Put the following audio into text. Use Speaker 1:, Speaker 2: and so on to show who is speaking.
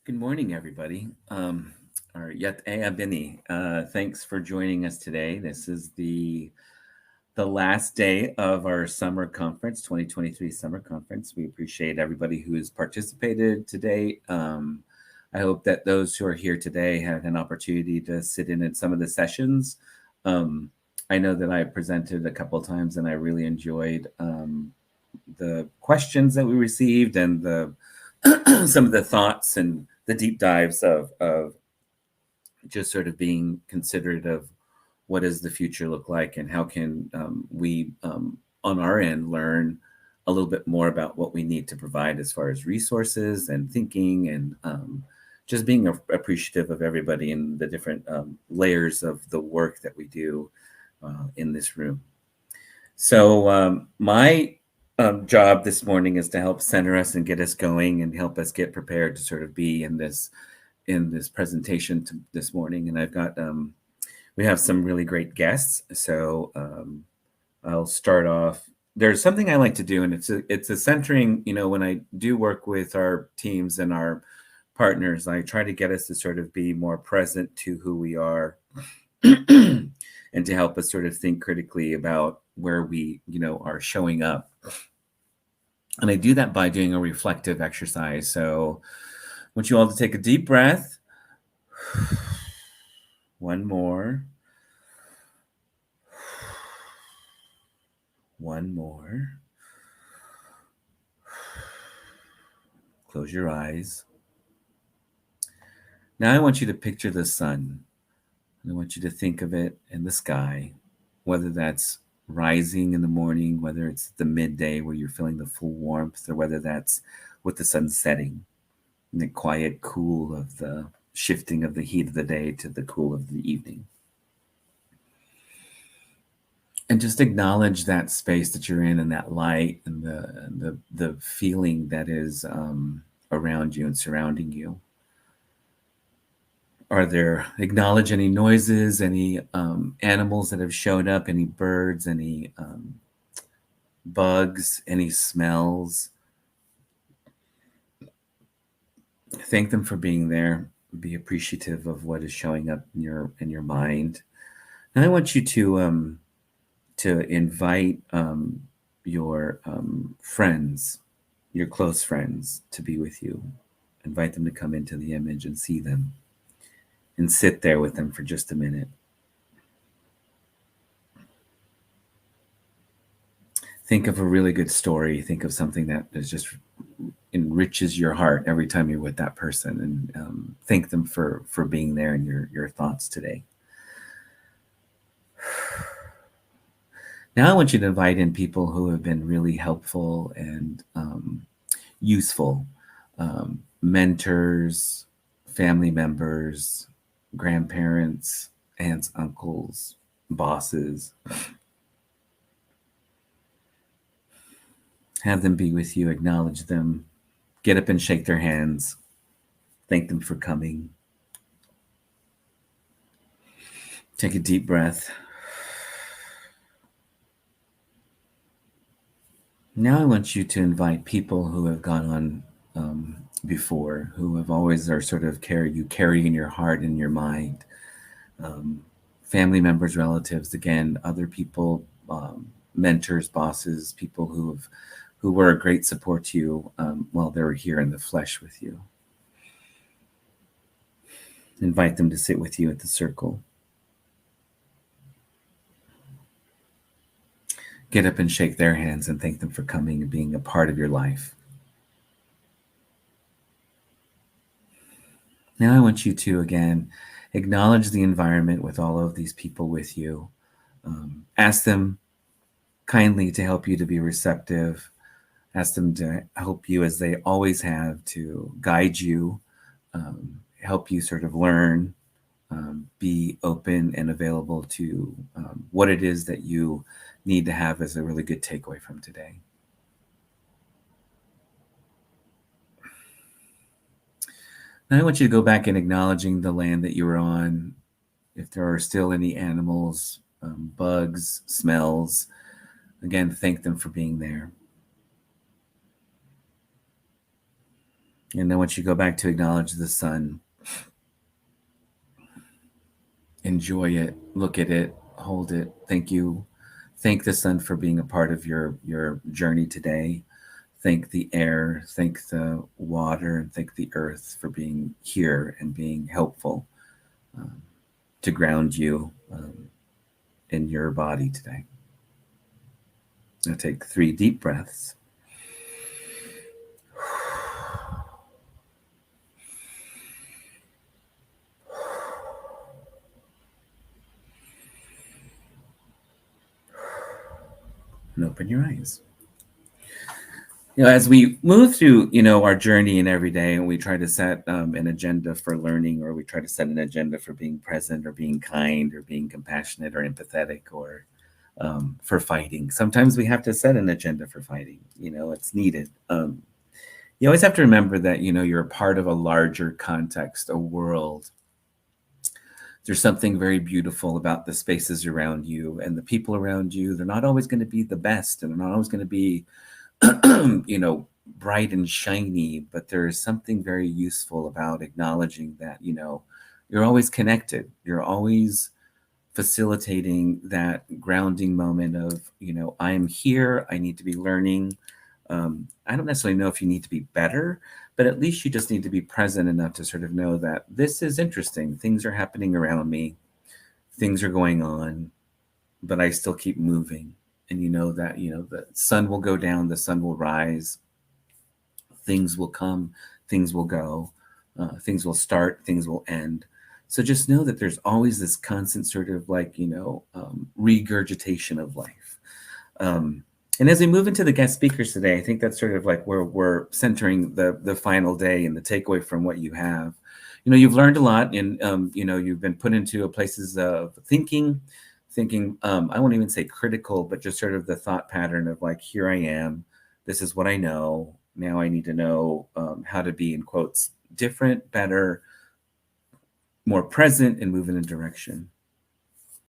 Speaker 1: Good morning, everybody. Or Yat Bini. Thanks for joining us today. This is the last day of our summer conference, 2023 summer conference. We appreciate everybody who has participated today. I hope that those who are here today had an opportunity to sit in at some of the sessions. Um, I know that I presented a couple of times, and I really enjoyed the questions that we received and the some of the thoughts and the deep dives of just sort of being considerate of what does the future look like and how can we on our end learn a little bit more about what we need to provide as far as resources and thinking and just being appreciative of everybody and the different layers of the work that we do in this room. So my job this morning is to help center us and get us going and help us get prepared to sort of be in this presentation this morning. And I've got we have some really great guests. So I'll start off. There's something I like to do, and it's a centering. You know, when I do work with our teams and our partners, I try to get us to sort of be more present to who we are. And to help us sort of think critically about where we, are showing up. And I do that by doing a reflective exercise. So I want you all to take a deep breath. One more. One more. Close your eyes. Now I want you to picture the sun. I want you to think of it in the sky, whether that's rising in the morning, whether it's the midday where you're feeling the full warmth, or whether that's with the sun setting, and the quiet cool of the shifting of the heat of the day to the cool of the evening. And just acknowledge that space that you're in and that light and the feeling that is around you and surrounding you. Acknowledge any noises, any animals that have shown up, any birds, any bugs, any smells. Thank them for being there. Be appreciative of what is showing up in your mind. And I want you to invite your friends, your close friends, to be with you. Invite them to come into the image and see them. And sit there with them for just a minute. Think of a really good story. Think of something that is just enriches your heart every time you're with that person, and thank them for being there in your thoughts today. Now I want you to invite in people who have been really helpful and useful, mentors, family members, grandparents, aunts, uncles, bosses. Have them be with you, acknowledge them, get up and shake their hands, thank them for coming. Take a deep breath. Now I want you to invite people who have gone on before, who have always are sort of carry in your heart and your mind. Family members, relatives, again, other people, mentors, bosses, people who were a great support to you while they were here in the flesh with you. Invite them to sit with you at the circle. Get up and shake their hands and thank them for coming and being a part of your life. Now I want you to, again, acknowledge the environment with all of these people with you. Ask them kindly to help you to be receptive. Ask them to help you, as they always have, to guide you, help you sort of learn, be open and available to what it is that you need to have as a really good takeaway from today. Now I want you to go back and acknowledging the land that you were on. If there are still any animals, bugs, smells, again, thank them for being there. And then once you go back to acknowledge the sun, enjoy it, look at it, hold it. Thank you. Thank the sun for being a part of your journey today. Thank the air, thank the water, and thank the earth for being here and being helpful um, to ground you in your body today. Now take 3 deep breaths. And open your eyes. As we move through, our journey in every day, and we try to set an agenda for learning, or we try to set an agenda for being present, or being kind, or being compassionate, or empathetic, or for fighting. Sometimes we have to set an agenda for fighting. It's needed. You always have to remember that you're a part of a larger context, a world. There's something very beautiful about the spaces around you and the people around you. They're not always going to be the best, and they're not always going to be bright and shiny, but there is something very useful about acknowledging that, you're always connected. You're always facilitating that grounding moment of, I am here, I need to be learning. I don't necessarily know if you need to be better, but at least you just need to be present enough to sort of know that this is interesting. Things are happening around me, things are going on, but I still keep moving. And that, the sun will go down, the sun will rise, things will come, things will go, things will start, things will end. So just know that there's always this constant sort of like, regurgitation of life. And as we move into the guest speakers today, I think that's sort of like where we're centering the final day and the takeaway from what you have. You've learned a lot, and you've been put into places of thinking. I won't even say critical, but just sort of the thought pattern of like, here I am, this is what I know. Now I need to know how to be, in quotes, different, better, more present, and move in a direction.